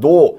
2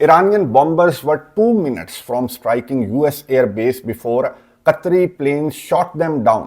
Iranian bombers were 2 minutes from striking US air base before Qatari planes shot them down।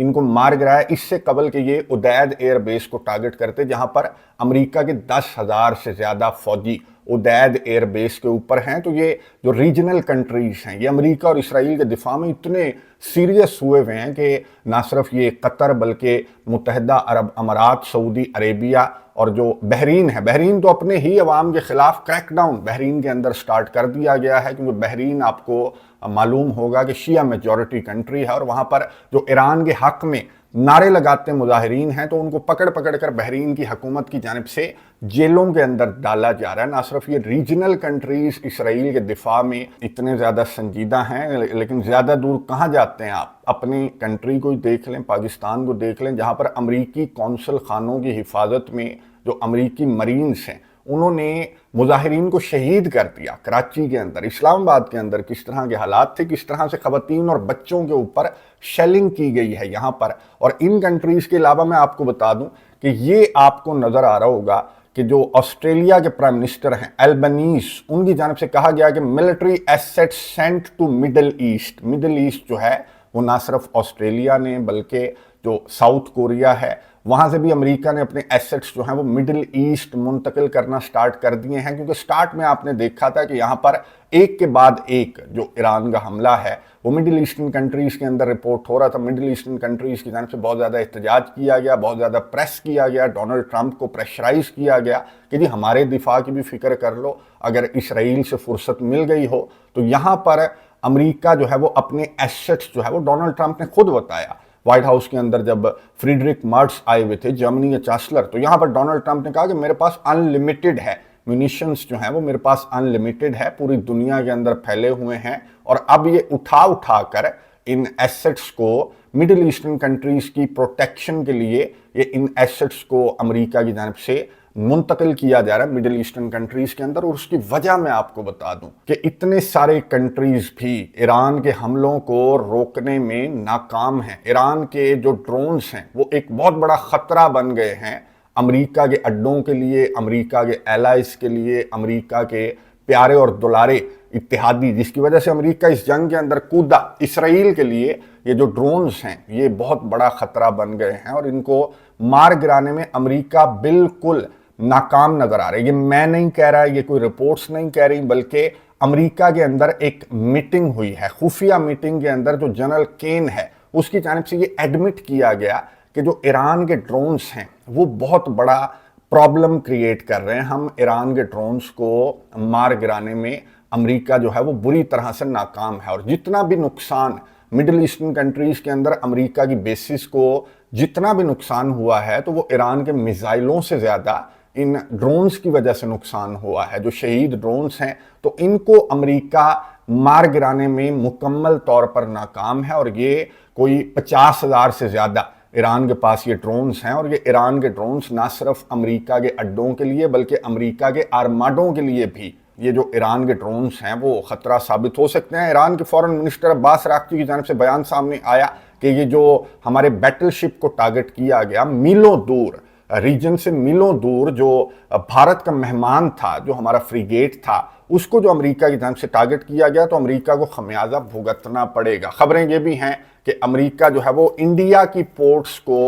ان کو مار گرایا۔ اس سے قبل کہ یہ ادید ایئر بیس کو ٹارگٹ کرتے، جہاں پر امریکہ کے 10,000 سے زیادہ فوجی ادید ایئر بیس کے اوپر ہیں۔ تو یہ جو ریجنل کنٹریز ہیں، یہ امریکہ اور اسرائیل کے دفاع میں اتنے سیریس ہوئے ہوئے ہیں کہ نہ صرف یہ قطر بلکہ متحدہ عرب امارات، سعودی عربیہ اور جو بحرین ہے، بحرین تو اپنے ہی عوام کے خلاف کریک ڈاؤن بحرین کے اندر سٹارٹ کر دیا گیا ہے، کیونکہ بحرین آپ کو معلوم ہوگا کہ شیعہ میجورٹی کنٹری ہے، اور وہاں پر جو ایران کے حق میں نعرے لگاتے مظاہرین ہیں تو ان کو پکڑ پکڑ کر بحرین کی حکومت کی جانب سے جیلوں کے اندر ڈالا جا رہا ہے۔ نہ صرف یہ ریجنل کنٹریز اسرائیل کے دفاع میں اتنے زیادہ سنجیدہ ہیں، لیکن زیادہ دور کہاں جاتے ہیں آپ؟ اپنی کنٹری کو دیکھ لیں، پاکستان کو دیکھ لیں، جہاں پر امریکی قونصل خانوں کی حفاظت میں جو امریکی مرینز ہیں انہوں نے مظاہرین کو شہید کر دیا۔ کراچی کے اندر، اسلام آباد کے اندر کس طرح کے حالات تھے، کس طرح سے خواتین اور بچوں کے اوپر شیلنگ کی گئی ہے یہاں پر۔ اور ان کنٹریز کے علاوہ میں آپ کو بتا دوں کہ یہ آپ کو نظر آ رہا ہوگا کہ جو آسٹریلیا کے پرائم منسٹر ہیں البنیز، ان کی جانب سے کہا گیا کہ military asset sent to Middle East. Middle East جو ہے وہ نہ صرف آسٹریلیا نے بلکہ جو ساؤتھ کوریا ہے وہاں سے بھی امریکہ نے اپنے ایسٹس جو ہیں وہ مڈل ایسٹ منتقل کرنا سٹارٹ کر دیے ہیں، کیونکہ سٹارٹ میں آپ نے دیکھا تھا کہ یہاں پر ایک کے بعد ایک جو ایران کا حملہ ہے وہ مڈل ایسٹرن کنٹریز کے اندر رپورٹ ہو رہا تھا۔ مڈل ایسٹرن کنٹریز کی جانب سے بہت زیادہ احتجاج کیا گیا، بہت زیادہ پریس کیا گیا، ڈونلڈ ٹرمپ کو پریشرائز کیا گیا کہ جی ہمارے دفاع کی بھی فکر کر لو، اگر اسرائیل سے فرصت مل گئی ہو تو یہاں پر امریکہ جو ہے وہ اپنے ایسٹس جو ہے وہ ڈونلڈ ٹرمپ نے خود بتایا وائٹ ہاؤس کے اندر جب فریڈرک مرز آئے ہوئے تھے، جرمنی کے چانسلر، تو یہاں پر ڈونلڈ ٹرمپ نے کہا کہ میرے پاس ان لمیٹڈ ہے، میونیشنز جو ہیں وہ میرے پاس ان لمیٹڈ ہے، پوری دنیا کے اندر پھیلے ہوئے ہیں، اور اب یہ اٹھا کر ان ایسٹس کو مڈل ایسٹرن کنٹریز کی پروٹیکشن کے لیے یہ ان ایسٹس کو امریکہ کی جانب سے منتقل کیا جا رہا ہے مڈل ایسٹرن کنٹریز کے اندر۔ اور اس کی وجہ میں آپ کو بتا دوں کہ اتنے سارے کنٹریز بھی ایران کے حملوں کو روکنے میں ناکام ہیں۔ ایران کے جو ڈرونز ہیں وہ ایک بہت بڑا خطرہ بن گئے ہیں امریکہ کے اڈوں کے لیے، امریکہ کے ایلائز کے لیے، امریکہ کے پیارے اور دلارے اتحادی، جس کی وجہ سے امریکہ اس جنگ کے اندر کودا۔ اسرائیل کے لیے یہ جو ڈرونز ہیں یہ بہت بڑا خطرہ بن گئے ہیں، اور ان کو مار گرانے میں امریکہ بالکل ناکام نظر آ رہا ہے۔ یہ میں نہیں کہہ رہا، یہ کوئی رپورٹس نہیں کہہ رہی، بلکہ امریکہ کے اندر ایک میٹنگ ہوئی ہے، خفیہ میٹنگ کے اندر جو جنرل کین ہے اس کی جانب سے یہ ایڈمٹ کیا گیا کہ جو ایران کے ڈرونز ہیں وہ بہت بڑا پرابلم کریٹ کر رہے ہیں۔ ہم ایران کے ڈرونز کو مار گرانے میں امریکہ جو ہے وہ بری طرح سے ناکام ہے، اور جتنا بھی نقصان مڈل ایسٹرن کنٹریز کے اندر امریکہ کی بیسز کو جتنا بھی نقصان ہوا ہے تو وہ ایران کے میزائلوں سے زیادہ ان ڈرونز کی وجہ سے نقصان ہوا ہے۔ جو شہید ڈرونز ہیں تو ان کو امریکہ مار گرانے میں مکمل طور پر ناکام ہے، اور یہ کوئی 50,000 سے زیادہ ایران کے پاس یہ ڈرونز ہیں، اور یہ ایران کے ڈرونز نہ صرف امریکہ کے اڈوں کے لیے بلکہ امریکہ کے آرماڈوں کے لیے بھی یہ جو ایران کے ڈرونز ہیں وہ خطرہ ثابت ہو سکتے ہیں۔ ایران کے فورن منسٹر عباس راغچی کی جانب سے بیان سامنے آیا کہ یہ جو ہمارے بیٹل شپ کو ٹارگٹ کیا گیا میلوں دور، ریجن سے میلوں دور، جو بھارت کا مہمان تھا، جو ہمارا فریگیٹ تھا، اس کو جو امریکہ کی جانب سے ٹارگٹ کیا گیا تو امریکہ کو خمیازہ بھگتنا پڑے گا۔ خبریں یہ بھی ہیں کہ امریکہ جو ہے وہ انڈیا کی پورٹس کو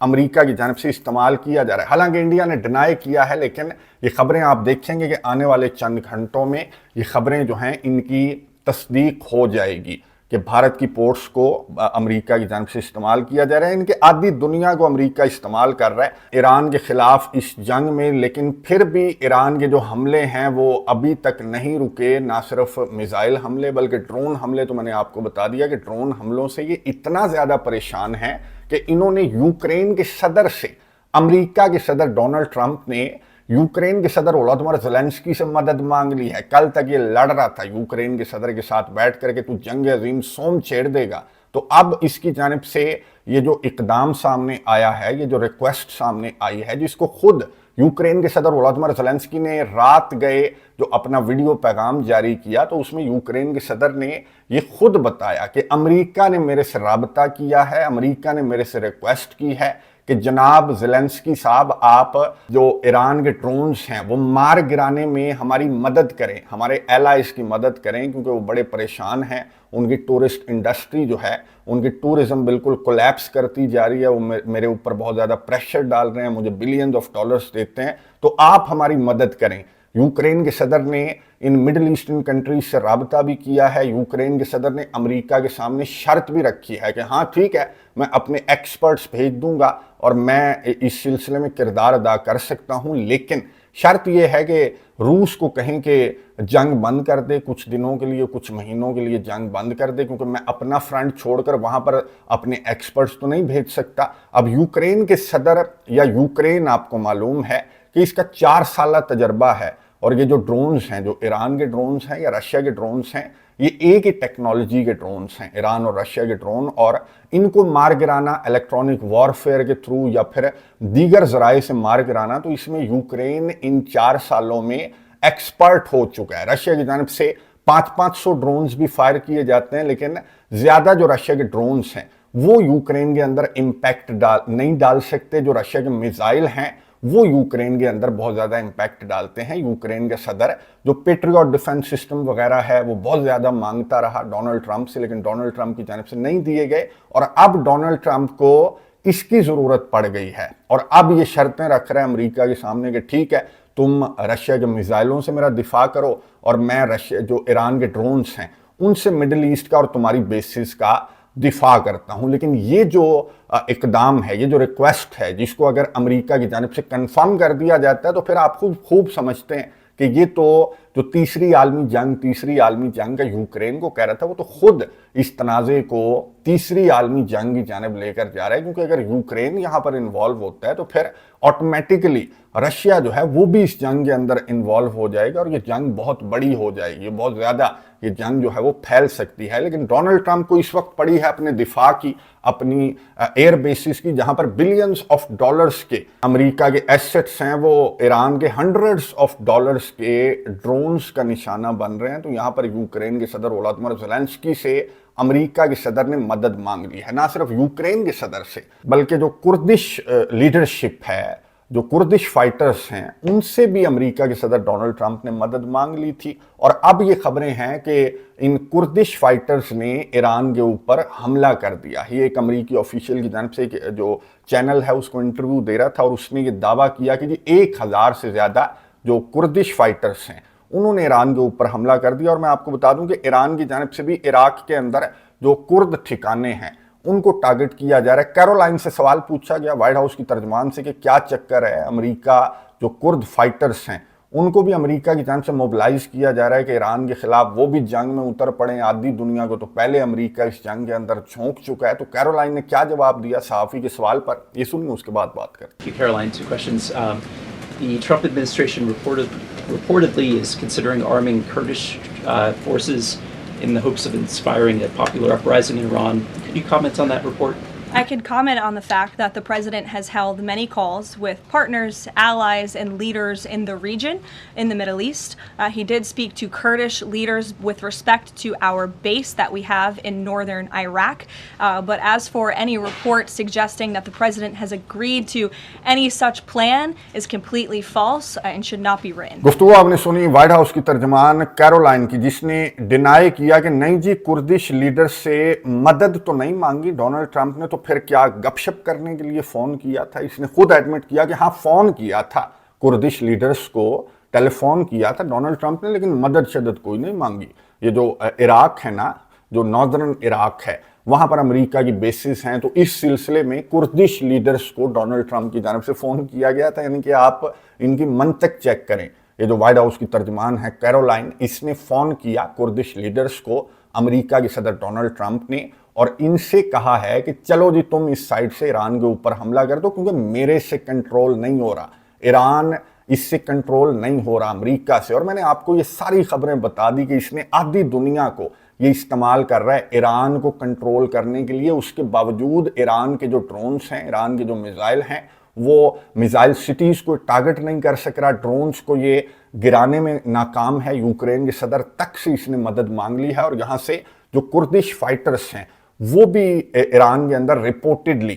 امریکہ کی جانب سے استعمال کیا جا رہا ہے۔ حالانکہ انڈیا نے ڈینائی کیا ہے، لیکن یہ خبریں آپ دیکھیں گے کہ آنے والے چند گھنٹوں میں یہ خبریں جو ہیں ان کی تصدیق ہو جائے گی کہ بھارت کی پورٹس کو امریکہ کی جانب سے استعمال کیا جا رہا ہے۔ ان کے آدھی دنیا کو امریکہ استعمال کر رہا ہے ایران کے خلاف اس جنگ میں، لیکن پھر بھی ایران کے جو حملے ہیں وہ ابھی تک نہیں رکے۔ نہ صرف میزائل حملے بلکہ ڈرون حملے، تو میں نے آپ کو بتا دیا کہ ڈرون حملوں سے یہ اتنا زیادہ پریشان ہیں کہ انہوں نے یوکرین کے صدر سے، امریکہ کے صدر ڈونلڈ ٹرمپ نے یوکرین کے صدر ولادیمیر زیلنسکی سے مدد مانگ لی ہے۔ کل تک یہ لڑ رہا تھا یوکرین کے صدر کے ساتھ بیٹھ کر کے تو جنگ عظیم سوم چھیڑ دے گا، تو اب اس کی جانب سے یہ جو اقدام سامنے آیا ہے، یہ جو ریکویسٹ سامنے آئی ہے، جس کو خود یوکرین کے صدر ولادیمیر زیلنسکی نے رات گئے جو اپنا ویڈیو پیغام جاری کیا، تو اس میں یوکرین کے صدر نے یہ خود بتایا کہ امریکہ نے میرے سے رابطہ کیا ہے، امریکہ نے میرے سے ریکویسٹ کی ہے کہ جناب زیلنسکی صاحب آپ جو ایران کے ڈرونز ہیں وہ مار گرانے میں ہماری مدد کریں، ہمارے ایلائز کی مدد کریں، کیونکہ وہ بڑے پریشان ہیں، ان کی ٹورسٹ انڈسٹری جو ہے، ان کی ٹورزم بالکل کولیپس کرتی جا رہی ہے، وہ میرے اوپر بہت زیادہ پریشر ڈال رہے ہیں، مجھے بلینز آف ڈالرز دیتے ہیں، تو آپ ہماری مدد کریں۔ یوکرین کے صدر نے ان مڈل ایسٹرن کنٹریز سے رابطہ بھی کیا ہے۔ یوکرین کے صدر نے امریکہ کے سامنے شرط بھی رکھی ہے کہ ہاں ٹھیک ہے، میں اپنے ایکسپرٹس بھیج دوں گا اور میں اس سلسلے میں کردار ادا کر سکتا ہوں، لیکن شرط یہ ہے کہ روس کو کہیں کہ جنگ بند کر دے، کچھ دنوں کے لیے، کچھ مہینوں کے لیے جنگ بند کر دے، کیونکہ میں اپنا فرنٹ چھوڑ کر وہاں پر اپنے ایکسپرٹس تو نہیں بھیج سکتا۔ اب یوکرین کے صدر یا یوکرین آپ کو معلوم ہے کہ اس کا 4 سالہ تجربہ ہے، اور یہ جو ڈرونز ہیں، جو ایران کے ڈرونز ہیں یا رشیا کے ڈرونز ہیں، یہ ایک ہی ٹیکنالوجی کے ڈرونز ہیں، ایران اور رشیا کے ڈرون، اور ان کو مار گرانا الیکٹرانک وارفیئر کے تھرو یا پھر دیگر ذرائع سے مار گرانا، تو اس میں یوکرین ان 4 سالوں میں ایکسپرٹ ہو چکا ہے۔ رشیا کی جانب سے 500 ڈرونز بھی فائر کیے جاتے ہیں، لیکن زیادہ جو رشیا کے ڈرونز ہیں وہ یوکرین کے اندر امپیکٹ نہیں ڈال سکتے۔ جو رشیا کے میزائل ہیں وہ یوکرین کے اندر بہت زیادہ امپیکٹ ڈالتے ہیں۔ یوکرین کے صدر جو پیٹریوٹ ڈیفنس سسٹم وغیرہ ہے وہ بہت زیادہ مانگتا رہا ڈونلڈ ٹرمپ سے، لیکن ڈونلڈ ٹرمپ کی جانب سے نہیں دیے گئے، اور اب ڈونلڈ ٹرمپ کو اس کی ضرورت پڑ گئی ہے، اور اب یہ شرطیں رکھ رہے ہیں امریکہ کے سامنے کہ ٹھیک ہے، تم رشیا کے میزائلوں سے میرا دفاع کرو، اور میں جو ایران کے ڈرونز ہیں ان سے مڈل ایسٹ کا اور تمہاری بیسز کا دفاع کرتا ہوں۔ لیکن یہ جو اقدام ہے، یہ جو ریکویسٹ ہے، جس کو اگر امریکہ کی جانب سے کنفرم کر دیا جاتا ہے تو پھر آپ خوب سمجھتے ہیں کہ یہ تو جو تیسری عالمی جنگ کا یوکرین کو کہہ رہا تھا، وہ تو خود اس تنازع کو تیسری عالمی جنگ کی جانب لے کر جا رہا ہے، کیونکہ اگر یوکرین یہاں پر انوالو ہوتا ہے تو پھر آٹومیٹکلی رشیا جو ہے وہ بھی اس جنگ کے اندر انوالو ہو جائے گا، اور یہ جنگ بہت بڑی ہو جائے گی، بہت زیادہ یہ جنگ جو ہے وہ پھیل سکتی ہے۔ لیکن ڈونلڈ ٹرمپ کو اس وقت پڑی ہے اپنے دفاع کی، اپنی ایئر بیسز کی، جہاں پر بلینز آف ڈالرز کے امریکہ کے ایسٹس ہیں، وہ ایران کے ہنڈریڈز آف ڈالرز کے ڈرونز کا نشانہ بن رہے ہیں۔ تو یہاں پر یوکرین کے صدر ولادیمیر زیلنسکی سے امریکہ کے صدر نے مدد مانگ لی ہے، نہ صرف یوکرین کے صدر سے، بلکہ جو کردش لیڈرشپ ہے، جو کردش فائٹرز ہیں، ان سے بھی امریکہ کے صدر ڈونلڈ ٹرمپ نے مدد مانگ لی تھی، اور اب یہ خبریں ہیں کہ ان کردش فائٹرز نے ایران کے اوپر حملہ کر دیا۔ یہ ایک امریکی آفیشیل کی جانب سے جو چینل ہے اس کو انٹرویو دے رہا تھا، اور اس نے یہ دعویٰ کیا کہ 1000 سے زیادہ جو کردش فائٹرز ہیں انہوں نے ایران کے اوپر حملہ کر دیا۔ اور میں آپ کو بتا دوں کہ ایران کی جانب سے بھی عراق کے اندر جو کرد ٹھکانے ہیں ان کو ٹارگٹ کیا جا رہا ہے۔ کیرولائن سے سوال پوچھا گیا وائٹ ہاؤس کی ترجمان سے کہ کیا چکر ہے، امریکہ جو کرد فائٹرز ہیں ان کو بھی امریکہ کی جانب سے موبلائز کیا جا رہا ہے کہ ایران کے خلاف وہ بھی جنگ میں اتر پڑیں۔ آدھی دنیا کو تو پہلے امریکہ اس جنگ کے اندر جھونک چکا ہے۔ تو کیرولائن نے کیا جواب دیا صحافی کے سوال پر، یہ سنیں، اس کے بعد بات کریں۔ Caroline, 2 questions. The Trump administration reportedly is considering arming Kurdish forces in the hopes of inspiring a popular uprising in Iran. Could you comment on that report? I can comment on the fact that the president has held many calls with partners, allies, and leaders in the region, in the Middle East. He did speak to Kurdish leaders with respect to our base that we have in northern Iraq. But as for any report suggesting that the president has agreed to any such plan is completely false and should not be written. گفتگو آپ نے سنی white house کی ترجمان Caroline کی، جس نے deny کیا کہ نہیں جی، کردش لیڈر سے مدد تو نہیں مانگی ڈونلڈ ٹرمپ نے، تو پھر کیا گپ شپ کرنے کے لیے فون کیا تھا؟ اس نے خود ایڈمٹ کیا کہ ہاں فون کیا تھا، کردش لیڈرز کو ٹیلی فون کیا تھا ڈونلڈ ٹرمپ نے، لیکن مدد شدت کوئی نہیں مانگی۔ یہ جو عراق ہے نا، جو ناردرن عراق ہے، وہاں پر امریکہ کی بیسز ہیں، تو اس سلسلے میں کردش لیڈرز کو ڈونلڈ ٹرمپ کی جانب سے فون کیا گیا تھا۔ یعنی کہ آپ ان کی منطق چیک کریں۔ یہ جو وائٹ ہاؤس کی ترجمان ہے کیرولائن، اس نے فون کیا کردش لیڈرز کو امریکہ کے صدر ڈونلڈ ٹرمپ نے، اور ان سے کہا ہے کہ چلو جی تم اس سائڈ سے ایران کے اوپر حملہ کر دو، کیونکہ میرے سے کنٹرول نہیں ہو رہا، ایران اس سے کنٹرول نہیں ہو رہا امریکہ سے۔ اور میں نے آپ کو یہ ساری خبریں بتا دی کہ اس نے آدھی دنیا کو یہ استعمال کر رہا ہے ایران کو کنٹرول کرنے کے لیے۔ اس کے باوجود ایران کے جو ڈرونز ہیں، ایران کے جو میزائل ہیں، وہ میزائل سٹیز کو ٹارگٹ نہیں کر سک رہا، ڈرونز کو یہ گرانے میں ناکام ہے۔ یوکرین کے صدر تک سے اس نے مدد مانگ لی ہے، اور یہاں سے جو کردش فائٹرز ہیں وہ بھی ایران کے اندر رپورٹڈلی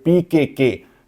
PKK,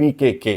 PKK,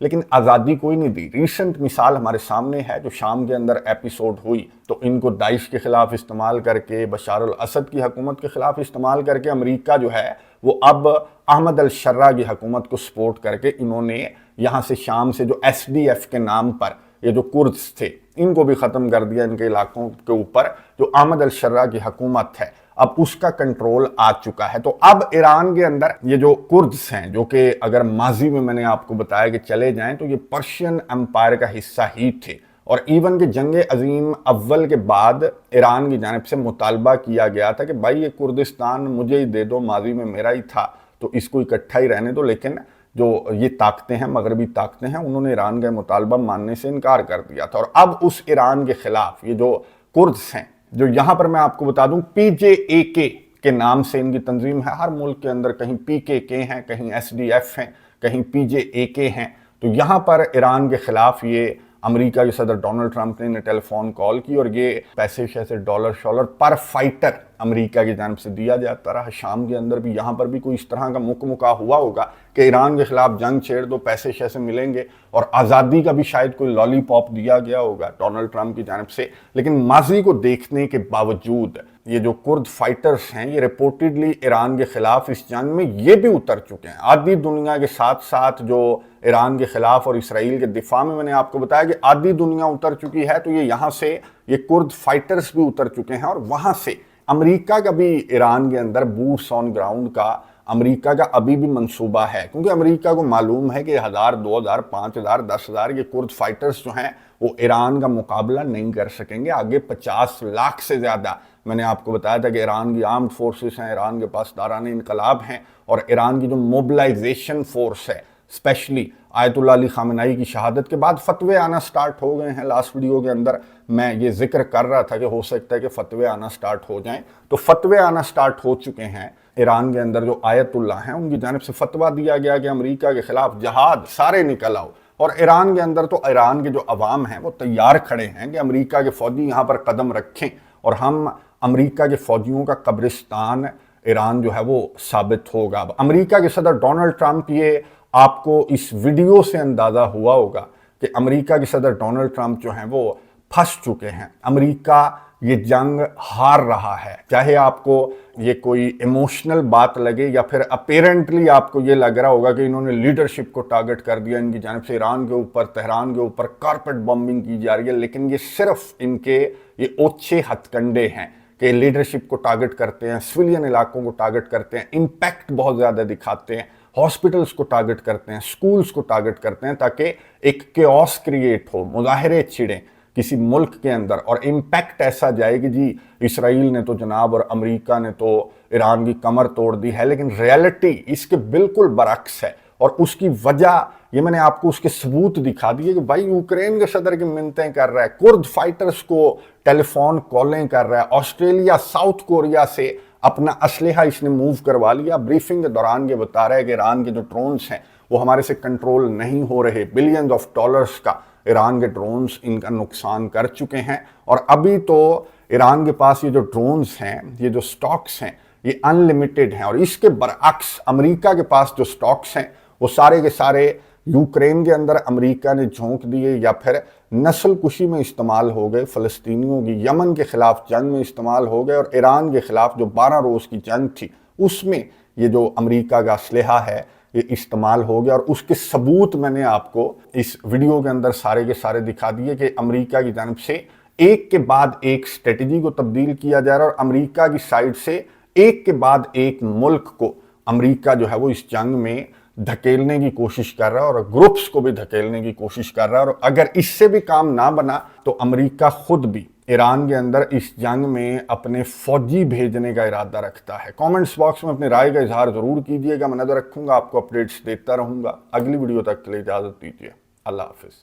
لیکن آزادی کوئی نہیں دی. ریسنٹ مثال ہمارے سامنے ہے جو شام کے اندر ایپیسوڈ ہوئی, تو ان کو داعش کے خلاف استعمال کر کے, بشار الاسد کی حکومت کے خلاف استعمال کر کے امریکہ جو ہے وہ اب احمد الشرع کی حکومت کو سپورٹ کر کے انہوں نے یہاں سے شام سے جو SDF کے نام پر یہ جو کردز تھے ان کو بھی ختم کر دیا. ان کے علاقوں کے اوپر جو احمد الشرع کی حکومت ہے اب اس کا کنٹرول آ چکا ہے. تو اب ایران کے اندر یہ جو کردز ہیں, جو کہ اگر ماضی میں نے آپ کو بتایا کہ چلے جائیں تو یہ پرشین امپائر کا حصہ ہی تھے, اور ایون کہ جنگ عظیم اول کے بعد ایران کی جانب سے مطالبہ کیا گیا تھا کہ بھائی یہ کردستان مجھے ہی دے دو, ماضی میں میرا ہی تھا تو اس کو اکٹھا ہی رہنے دو. لیکن جو یہ طاقتیں ہیں, مغربی طاقتیں ہیں, انہوں نے ایران کا مطالبہ ماننے سے انکار کر دیا تھا. اور اب اس ایران کے خلاف یہ جو کردز ہیں, جو یہاں پر میں آپ کو بتا دوں PJAK کے نام سے ان کی تنظیم ہے, ہر ملک کے اندر کہیں PKK ہیں, کہیں SDF ہیں, کہیں PJAK ہیں. تو یہاں پر ایران کے خلاف یہ امریکہ کے صدر ڈونلڈ ٹرمپ نے ٹیلی فون کال کی, اور یہ پیسے شیسے ڈالر پر فائٹر امریکہ کی جانب سے دیا جاتا رہا. شام کے اندر بھی یہاں پر بھی کوئی اس طرح کا مکہ ہوا ہوگا کہ ایران کے خلاف جنگ چھیڑ دو, پیسے شیسے ملیں گے, اور آزادی کا بھی شاید کوئی لالی پاپ دیا گیا ہوگا ڈونلڈ ٹرمپ کی جانب سے. لیکن ماضی کو دیکھنے کے باوجود یہ جو کرد فائٹرز ہیں یہ رپورٹڈلی ایران کے خلاف اس جنگ میں یہ بھی اتر چکے ہیں. آدھی دنیا کے ساتھ ساتھ جو ایران کے خلاف اور اسرائیل کے دفاع میں نے آپ کو بتایا کہ آدھی دنیا اتر چکی ہے, تو یہ یہاں سے یہ کرد فائٹرز بھی اتر چکے ہیں, اور وہاں سے امریکہ کا بھی ایران کے اندر بوٹس آن گراؤنڈ کا امریکہ کا ابھی بھی منصوبہ ہے. کیونکہ امریکہ کو معلوم ہے کہ 1000, 2000, 5000, 10,000 یہ کرد فائٹرز جو ہیں وہ ایران کا مقابلہ نہیں کر سکیں گے. آگے 50 لاکھ سے زیادہ میں نے آپ کو بتایا تھا کہ ایران کی آرمڈ فورسز ہیں, ایران کے پاس داران انقلاب ہیں, اور ایران کی جو موبلائزیشن فورس ہے, اسپیشلی آیت اللہ علی خامنائی کی شہادت کے بعد فتوے آنا سٹارٹ ہو گئے ہیں. لاسٹ ویڈیو کے اندر میں یہ ذکر کر رہا تھا کہ ہو سکتا ہے کہ فتوے آنا سٹارٹ ہو جائیں, تو فتوے آنا سٹارٹ ہو چکے ہیں. ایران کے اندر جو آیت اللہ ہیں ان کی جانب سے فتویٰ دیا گیا کہ امریکہ کے خلاف جہاد سارے نکل آؤ. اور ایران کے اندر تو ایران کے جو عوام ہیں وہ تیار کھڑے ہیں کہ امریکہ کے فوجی یہاں پر قدم رکھیں, اور ہم امریکہ کے فوجیوں کا قبرستان ایران جو ہے وہ ثابت ہوگا. امریکہ کے صدر ڈونلڈ ٹرمپ, یہ آپ کو اس ویڈیو سے اندازہ ہوا ہوگا کہ امریکہ کے صدر ڈونلڈ ٹرمپ جو ہیں وہ پھنس چکے ہیں. امریکہ یہ جنگ ہار رہا ہے, چاہے آپ کو یہ کوئی ایموشنل بات لگے یا پھر اپیرنٹلی آپ کو یہ لگ رہا ہوگا کہ انہوں نے لیڈرشپ کو ٹارگٹ کر دیا, ان کی جانب سے ایران کے اوپر, تہران کے اوپر کارپٹ بمبنگ کی جا رہی ہے. لیکن یہ صرف ان کے یہ اوچھے ہتھ کنڈے ہیں کہ لیڈرشپ کو ٹارگٹ کرتے ہیں, سویلین علاقوں کو ٹارگٹ کرتے ہیں, امپیکٹ بہت زیادہ دکھاتے ہیں, ہاسپٹلز کو ٹارگٹ کرتے ہیں, سکولز کو ٹارگٹ کرتے ہیں, تاکہ ایک کیوس کریٹ ہو, مظاہرے چھڑیں کسی ملک کے اندر, اور امپیکٹ ایسا جائے کہ جی اسرائیل نے تو جناب اور امریکہ نے تو ایران کی کمر توڑ دی ہے. لیکن ریالٹی اس کے بالکل برعکس ہے, اور اس کی وجہ یہ میں نے آپ کو اس کے ثبوت دکھا دیے کہ بھائی یوکرین کے صدر کی منتیں کر رہا ہے, کرد فائٹرز کو ٹیلی فون کالیں کر رہا ہے, آسٹریلیا, ساؤتھ کوریا سے اپنا اسلحہ اس نے موو کروا لیا. بریفنگ کے دوران یہ بتا رہا ہے کہ ایران کے جو ڈرونز ہیں وہ ہمارے سے کنٹرول نہیں ہو رہے, بلینز آف ڈالرز کا ایران کے ڈرونز ان کا نقصان کر چکے ہیں. اور ابھی تو ایران کے پاس یہ جو ڈرونز ہیں, یہ جو سٹاکس ہیں, یہ ان لمیٹڈ ہیں, اور اس کے برعکس امریکہ کے پاس جو سٹاکس ہیں وہ سارے کے سارے یوکرین کے اندر امریکہ نے جھونک دیے یا پھر نسل کشی میں استعمال ہو گئے, فلسطینیوں کی یمن کے خلاف جنگ میں استعمال ہو گئے, اور ایران کے خلاف جو 12 روز کی جنگ تھی اس میں یہ جو امریکہ کا اسلحہ ہے یہ استعمال ہو گیا. اور اس کے ثبوت میں نے آپ کو اس ویڈیو کے اندر سارے کے سارے دکھا دیے کہ امریکہ کی جانب سے ایک کے بعد ایک اسٹریٹجی کو تبدیل کیا جا رہا ہے, اور امریکہ کی سائڈ سے ایک کے بعد ایک ملک کو امریکہ جو ہے وہ اس جنگ میں دھکیلنے کی کوشش کر رہا ہے, اور گروپس کو بھی دھکیلنے کی کوشش کر رہا ہے. اور اگر اس سے بھی کام نہ بنا تو امریکہ خود بھی ایران کے اندر اس جنگ میں اپنے فوجی بھیجنے کا ارادہ رکھتا ہے. کامنٹس باکس میں اپنی رائے کا اظہار ضرور کیجیے گا, میں نظر رکھوں گا, آپ کو اپڈیٹس دیتا رہوں گا. اگلی ویڈیو تک کے لیے اجازت دیجیے. اللہ حافظ.